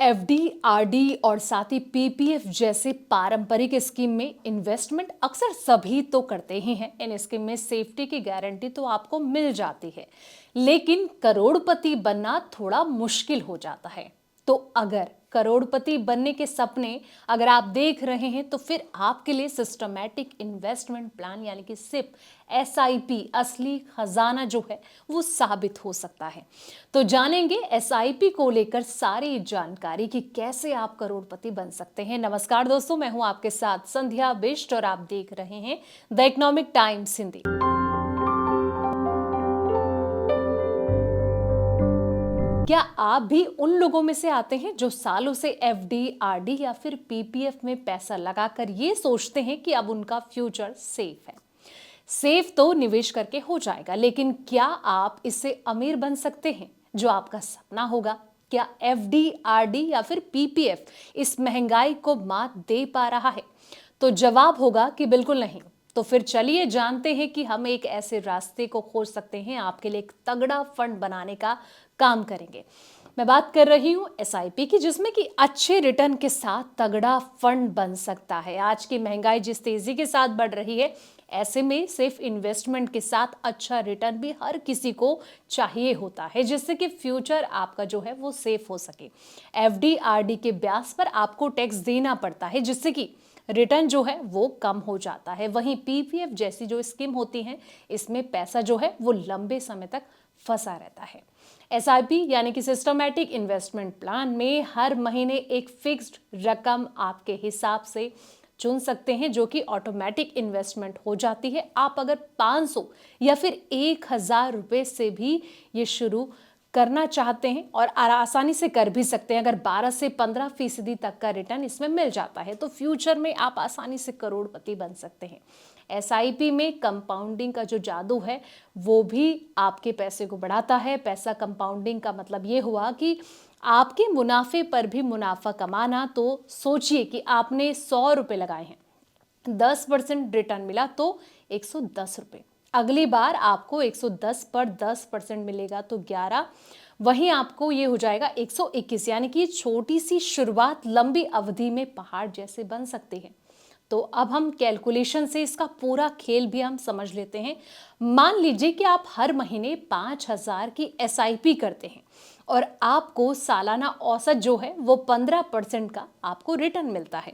FD, RD और साथ ही PPF जैसे पारंपरिक स्कीम में इन्वेस्टमेंट अक्सर सभी तो करते ही हैं। इन स्कीम में सेफ्टी की गारंटी तो आपको मिल जाती है, लेकिन करोड़पति बनना थोड़ा मुश्किल हो जाता है। तो अगर करोड़पति बनने के सपने अगर आप देख रहे हैं तो फिर आपके लिए सिस्टमैटिक इन्वेस्टमेंट प्लान यानी कि सिप एसआईपी असली खजाना जो है वो साबित हो सकता है। तो जानेंगे एसआईपी को लेकर सारी जानकारी कि कैसे आप करोड़पति बन सकते हैं। नमस्कार दोस्तों, मैं हूं आपके साथ संध्या बिष्ट और आप देख रहे हैं द इकोनॉमिक टाइम्स हिंदी। क्या आप भी उन लोगों में से आते हैं जो सालों से एफडी, आरडी या फिर पीपीएफ में पैसा लगाकर ये सोचते हैं कि अब उनका फ्यूचर सेफ है? सेफ तो निवेश करके हो जाएगा, लेकिन क्या आप इससे अमीर बन सकते हैं जो आपका सपना होगा? क्या एफडी, आरडी या फिर पीपीएफ इस महंगाई को मात दे पा रहा है? तो जवाब होगा कि बिल्कुल नहीं। तो फिर चलिए जानते हैं कि हम एक ऐसे रास्ते को खोज सकते हैं आपके लिए एक तगड़ा फंड बनाने का काम करेंगे। मैं बात कर रही हूँ एसआईपी की, जिसमें कि अच्छे रिटर्न के साथ तगड़ा फंड बन सकता है। आज की महंगाई जिस तेजी के साथ बढ़ रही है, ऐसे में सिर्फ इन्वेस्टमेंट के साथ अच्छा रिटर्न भी हर किसी को चाहिए होता है, जिससे कि फ्यूचर आपका जो है वो सेफ हो सके। एफडी, आरडी के ब्याज पर आपको टैक्स देना पड़ता है, जिससे कि रिटर्न जो है वो कम हो जाता है। वहीं पीपीएफ जैसी जो स्कीम होती है, इसमें पैसा जो है वो लंबे समय तक फंसा रहता है। एसआईपी यानी कि सिस्टमैटिक इन्वेस्टमेंट प्लान में हर महीने एक फिक्स्ड रकम आपके हिसाब से चुन सकते हैं, जो कि ऑटोमेटिक इन्वेस्टमेंट हो जाती है। आप अगर 500 या फिर 1000 रुपए से भी ये शुरू करना चाहते हैं और आसानी से कर भी सकते हैं, अगर 12 से 15% तक का रिटर्न इसमें मिल जाता है, तो फ्यूचर में आप आसानी से करोड़पति बन सकते हैं। एसआईपी में कंपाउंडिंग का जो जादू है वो भी आपके पैसे को बढ़ाता है। पैसा कंपाउंडिंग का मतलब ये हुआ कि आपके मुनाफे पर भी मुनाफा कमाना। तो सोचिए कि आपने 100 रुपये लगाए हैं, 10% रिटर्न मिला तो 110 रुपये। अगली बार आपको 110 पर 10% मिलेगा तो 11, वहीं आपको ये हो जाएगा 121। यानी कि छोटी सी शुरुआत लंबी अवधि में पहाड़ जैसे बन सकती है। तो अब हम कैलकुलेशन से इसका पूरा खेल भी हम समझ लेते हैं। मान लीजिए कि आप हर महीने 5000 की एसआईपी करते हैं और आपको सालाना औसत जो है वो 15% का आपको रिटर्न मिलता है।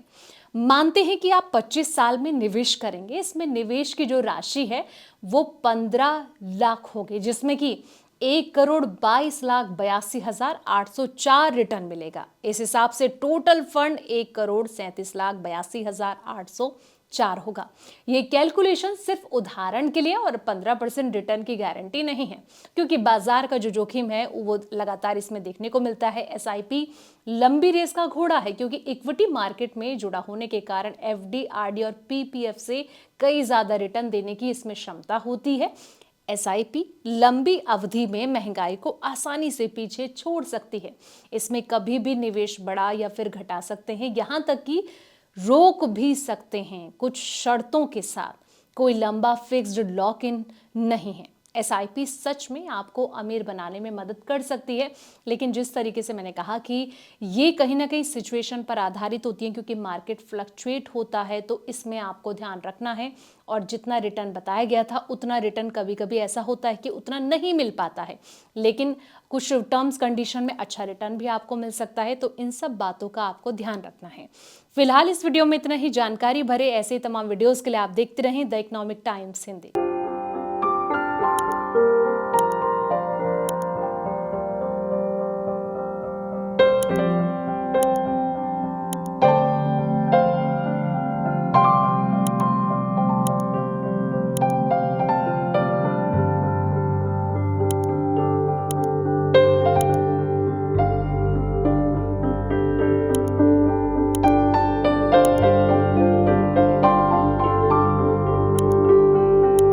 मानते हैं कि आप 25 साल में निवेश करेंगे। इसमें निवेश की जो राशि है वो 15 लाख होगी, जिसमें कि 1,22,82,804 रिटर्न मिलेगा। इस हिसाब से टोटल फंड 1,37,82,804 होगा। ये कैलकुलेशन सिर्फ उदाहरण के लिए और 15% रिटर्न की गारंटी नहीं है, क्योंकि बाजार का जो जोखिम है वो लगातार इसमें देखने को मिलता है। एसआईपी लंबी रेस का घोड़ा है, क्योंकि इक्विटी मार्केट में जुड़ा होने के कारण एफडी, आरडी और पीपीएफ से कई ज्यादा रिटर्न देने की इसमें क्षमता होती है। एसआईपी लंबी अवधि में महंगाई को आसानी से पीछे छोड़ सकती है। इसमें कभी भी निवेश बढ़ा या फिर घटा सकते हैं, यहां तक कि रोक भी सकते हैं कुछ शर्तों के साथ। कोई लंबा फिक्स्ड लॉक इन नहीं है। एसआईपी सच में आपको अमीर बनाने में मदद कर सकती है, लेकिन जिस तरीके से मैंने कहा कि ये कहीं ना कहीं सिचुएशन पर आधारित होती है, क्योंकि मार्केट फ्लक्चुएट होता है, तो इसमें आपको ध्यान रखना है। और जितना रिटर्न बताया गया था उतना रिटर्न कभी कभी ऐसा होता है कि उतना नहीं मिल पाता है, लेकिन कुछ टर्म्स कंडीशन में अच्छा रिटर्न भी आपको मिल सकता है। तो इन सब बातों का आपको ध्यान रखना है। फिलहाल इस वीडियो में इतना ही। जानकारी भरे ऐसे तमाम वीडियोस के लिए आप देखते रहें द इकोनॉमिक टाइम्स हिंदी।